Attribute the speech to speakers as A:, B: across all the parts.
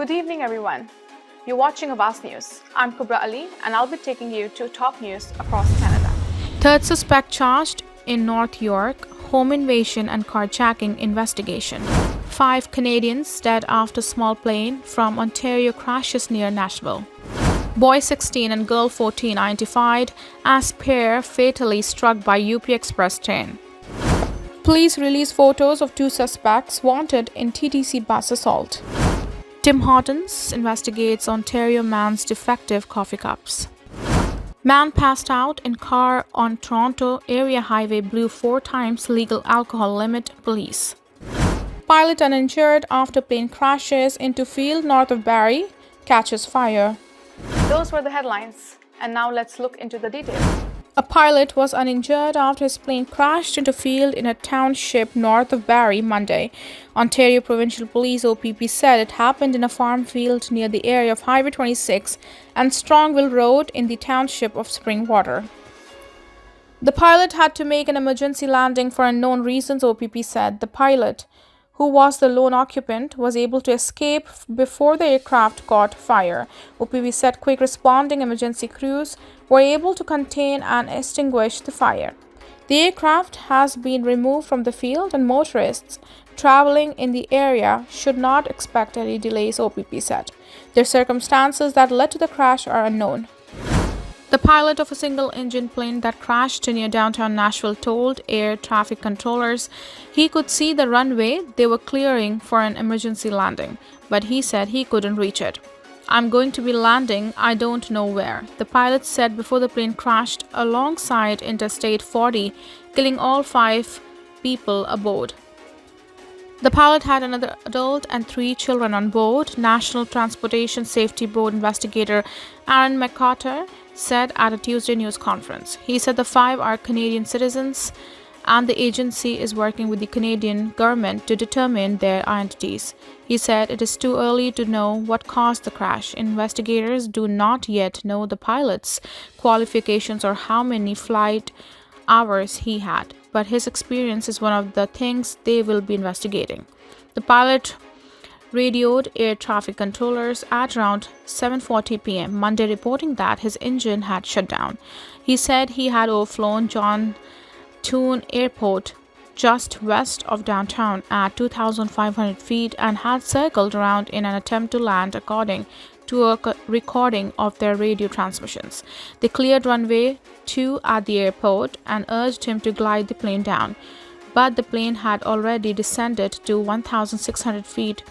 A: Good evening, everyone. You're watching Awaz News. I'm Kubra Ali, and I'll be taking you to top news across Canada.
B: Third suspect charged in North York, home invasion and carjacking investigation. 5 Canadians dead after small plane from Ontario crashes near Nashville. Boy 16 and girl 14 identified as pair fatally struck by UP Express train. Police release photos of 2 suspects wanted in TTC bus assault. Tim Hortons investigates Ontario man's defective coffee cups. Man passed out in car on Toronto area highway blew 4 times legal alcohol limit, police. Pilot uninjured after plane crashes into field north of Barrie, catches fire.
A: Those were the headlines, and now let's look into the details.
B: A pilot was uninjured after his plane crashed into field in a township north of Barrie Monday. Ontario Provincial Police OPP said it happened in a farm field near the area of Highway 26 and Strongville Road in the township of Springwater. The pilot had to make an emergency landing for unknown reasons, OPP said. The pilot, who was the lone occupant, was able to escape before the aircraft caught fire. OPP said quick responding emergency crews were able to contain and extinguish the fire. The aircraft has been removed from the field and motorists traveling in the area should not expect any delays, OPP said. The circumstances that led to the crash are unknown. The pilot of a single-engine plane that crashed near downtown Nashville told air traffic controllers he could see the runway they were clearing for an emergency landing, but he said he couldn't reach it. "I'm going to be landing, I don't know where," the pilot said before the plane crashed alongside Interstate 40, killing all 5 people aboard. The pilot had another adult and 3 children on board, National Transportation Safety Board investigator Aaron McCarter said at a Tuesday news conference. He said the 5 are Canadian citizens and the agency is working with the Canadian government to determine their identities. He said it is too early to know what caused the crash. Investigators do not yet know the pilot's qualifications or how many flight hours he had, but his experience is one of the things they will be investigating. The pilot radioed air traffic controllers at around 7:40 p.m. Monday, reporting that his engine had shut down. He said he had overflown John Toon Airport just west of downtown at 2,500 feet and had circled around in an attempt to land, according to a recording of their radio transmissions. They cleared runway 2 at the airport and urged him to glide the plane down, but the plane had already descended to 1,600 feet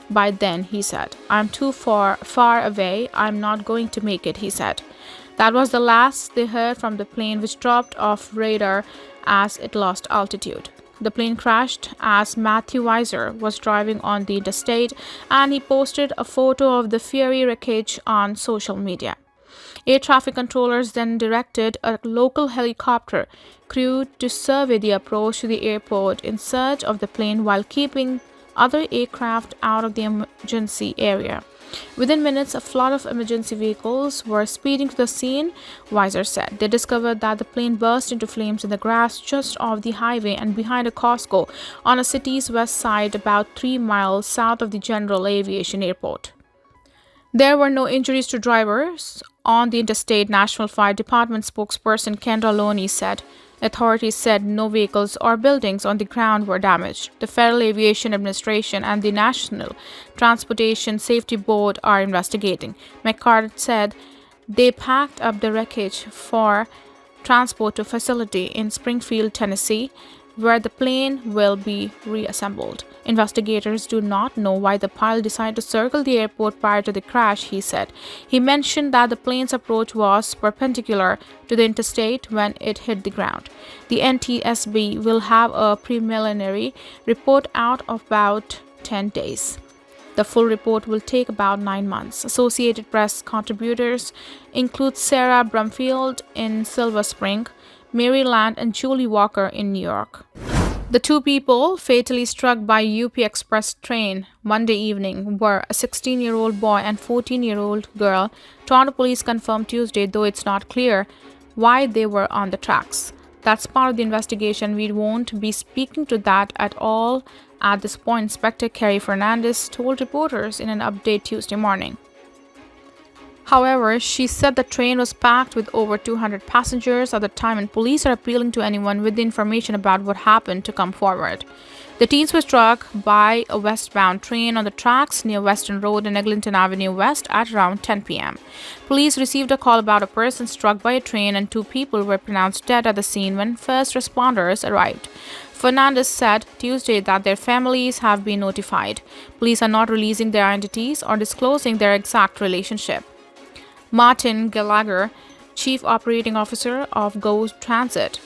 B: by then, he said. "I'm too far away. I'm not going to make it," he said. That was the last they heard from the plane, which dropped off radar as it lost altitude. The plane crashed as Matthew Weiser was driving on the interstate, and he posted a photo of the fiery wreckage on social media. Air traffic controllers then directed a local helicopter crew to survey the approach to the airport in search of the plane while keeping other aircraft out of the emergency area. Within minutes, a flood of emergency vehicles were speeding to the scene, Weiser said. They discovered that the plane burst into flames in the grass just off the highway and behind a Costco on a city's west side, about 3 miles south of the General Aviation Airport. There were no injuries to drivers on the interstate, National Fire Department spokesperson Kendra Loney said. Authorities said no vehicles or buildings on the ground were damaged. The Federal Aviation Administration and the National Transportation Safety Board are investigating. McCarter said they packed up the wreckage for transport to a facility in Springfield, Tennessee, where the plane will be reassembled. Investigators do not know why the pilot decided to circle the airport prior to the crash, he said. He mentioned that the plane's approach was perpendicular to the interstate when it hit the ground. The NTSB will have a preliminary report out of about 10 days. The full report will take about 9 months. Associated Press contributors include Sarah Brumfield in Silver Spring, Maryland, and Julie Walker in New York. The 2 people fatally struck by UP Express train Monday evening were a 16-year-old boy and 14-year-old girl. Toronto police confirmed Tuesday, though it's not clear why they were on the tracks. That's part of the investigation. We won't be speaking to that at all At this point, Inspector Kerry Fernandez told reporters in an update Tuesday morning. However, she said the train was packed with over 200 passengers at the time, and police are appealing to anyone with the information about what happened to come forward. The teens were struck by a westbound train on the tracks near Western Road and Eglinton Avenue West at around 10 p.m. Police received a call about a person struck by a train, and 2 people were pronounced dead at the scene when first responders arrived. Fernandez said Tuesday that their families have been notified. Police are not releasing their identities or disclosing their exact relationship. Martin Gallagher, Chief Operating Officer of Go Transit,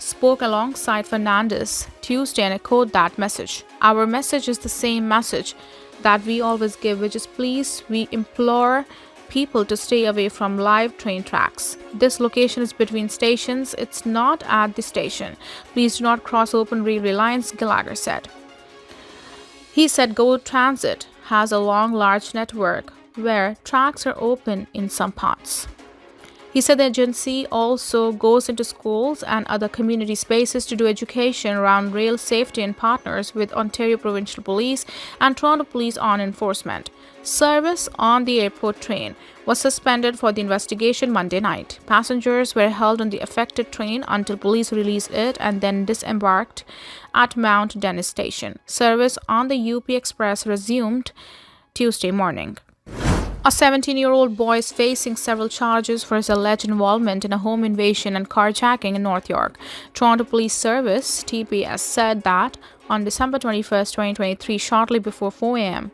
B: spoke alongside Fernandez Tuesday and echoed that message. Our message is the same message that we always give, which is please, we implore people to stay away from live train tracks. This location is between stations, it's not at the station. Please do not cross open railway lines, Gallagher said. He said Go Transit has a long, large network where tracks are open in some parts. He said the agency also goes into schools and other community spaces to do education around rail safety and partners with Ontario Provincial Police and Toronto Police on enforcement. Service on the airport train was suspended for the investigation Monday night. Passengers were held on the affected train until police released it and then disembarked at Mount Dennis Station. Service on the UP Express resumed Tuesday morning. A 17-year-old boy is facing several charges for his alleged involvement in a home invasion and carjacking in North York. Toronto Police Service, TPS, said that on December 21, 2023, shortly before 4 a.m.,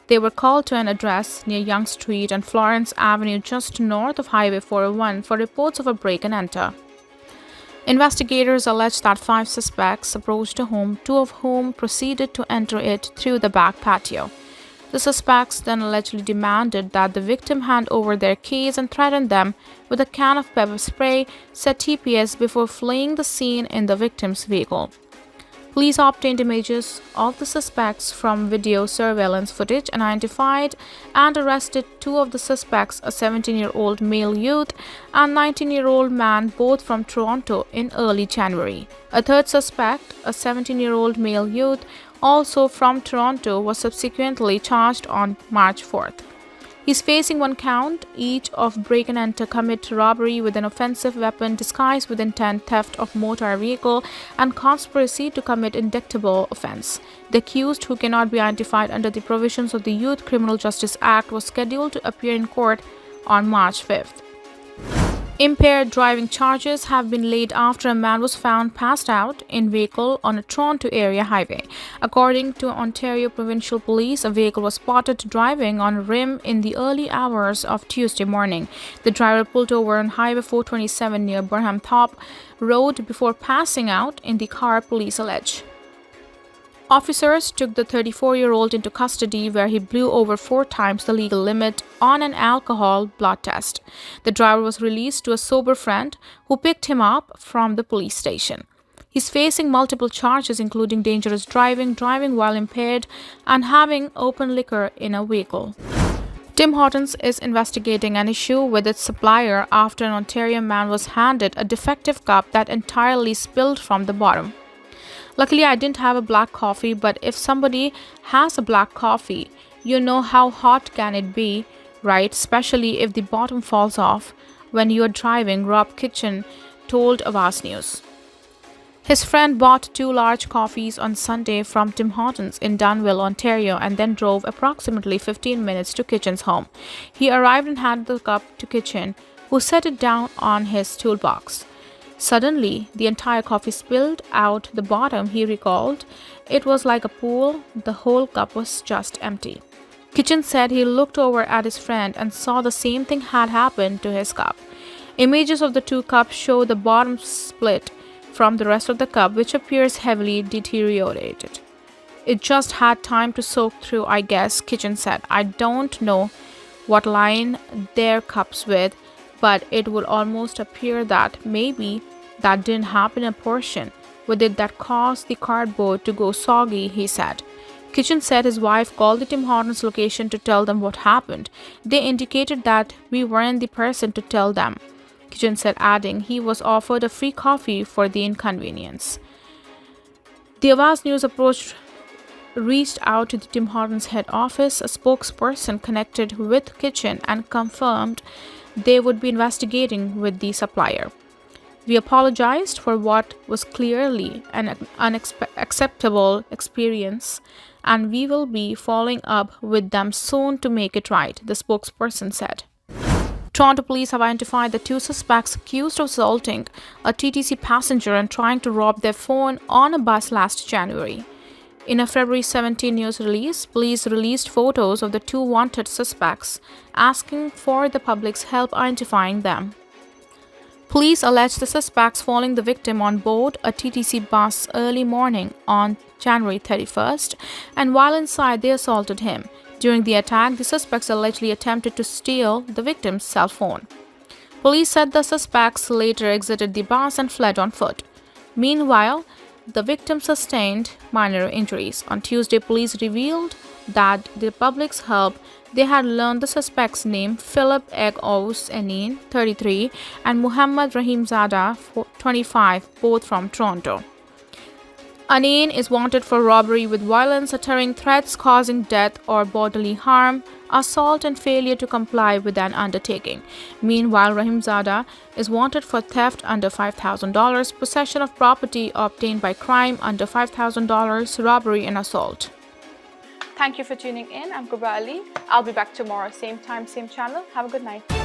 B: they were called to an address near Yonge Street and Florence Avenue just north of Highway 401 for reports of a break and enter. Investigators allege that 5 suspects approached a home, 2 of whom proceeded to enter it through the back patio. The suspects then allegedly demanded that the victim hand over their keys and threatened them with a can of pepper spray, said TPS, before fleeing the scene in the victim's vehicle. Police obtained images of the suspects from video surveillance footage and identified and arrested 2 of the suspects, a 17-year-old male youth and 19-year-old man, both from Toronto, in early January. A third suspect, a 17-year-old male youth, also from Toronto, was subsequently charged on March 4th. He's facing 1 count each of break and enter, commit robbery with an offensive weapon, disguise with intent, theft of motor vehicle, and conspiracy to commit indictable offense. The accused, who cannot be identified under the provisions of the Youth Criminal Justice Act, was scheduled to appear in court on March 5th. Impaired driving charges have been laid after a man was found passed out in vehicle on a Toronto area highway. According to Ontario Provincial Police, a vehicle was spotted driving on a rim in the early hours of Tuesday morning. The driver pulled over on Highway 427 near Burnham Top Road before passing out in the car, police allege. Officers took the 34-year-old into custody, where he blew over 4 times the legal limit on an alcohol blood test. The driver was released to a sober friend who picked him up from the police station. He's facing multiple charges, including dangerous driving, driving while impaired, and having open liquor in a vehicle. Tim Hortons is investigating an issue with its supplier after an Ontario man was handed a defective cup that entirely spilled from the bottom. Luckily, I didn't have a black coffee, but if somebody has a black coffee, you know how hot can it be, right? Especially if the bottom falls off when you're driving, Rob Kitchen told Awaz News. His friend bought 2 large coffees on Sunday from Tim Hortons in Dunville, Ontario, and then drove approximately 15 minutes to Kitchen's home. He arrived and handed the cup to Kitchen, who set it down on his toolbox. Suddenly, the entire coffee spilled out the bottom, he recalled. It was like a pool. The whole cup was just empty. Kitchen said he looked over at his friend and saw the same thing had happened to his cup. Images of the 2 cups show the bottom split from the rest of the cup, which appears heavily deteriorated. It just had time to soak through, I guess, Kitchen said. I don't know what line their cups with, but it would almost appear that maybe that didn't happen in a portion. What did that cause the cardboard to go soggy, he said. Kitchen said his wife called the Tim Hortons location to tell them what happened. They indicated that we weren't the person to tell them, Kitchen said, adding he was offered a free coffee for the inconvenience. The Awaz News approached reached out to the Tim Hortons head office. A spokesperson connected with Kitchen and confirmed they would be investigating with the supplier. We apologized for what was clearly an unacceptable experience, and we will be following up with them soon to make it right, the spokesperson said. Toronto police have identified the two suspects accused of assaulting a TTC passenger and trying to rob their phone on a bus last January. In a February 17 news release, police released photos of the two wanted suspects, asking for the public's help identifying them. Police allege the suspects following the victim on board a TTC bus early morning on January 31st, and while inside they assaulted him. During the attack, the suspects allegedly attempted to steal the victim's cell phone. Police said the suspects later exited the bus and fled on foot. Meanwhile, the victim sustained minor injuries. On Tuesday, police revealed that with the public's help, they had learned the suspects' name Philip Awaz, 33, and Muhammad Rahimzada, 25, both from Toronto. Aneen is wanted for robbery with violence, uttering threats causing death or bodily harm, assault, and failure to comply with an undertaking. Meanwhile, Rahimzada is wanted for theft under $5,000, possession of property obtained by crime under $5,000, robbery, and assault.
A: Thank you for tuning in. I'm Kubra Ali. I'll be back tomorrow, same time, same channel. Have a good night.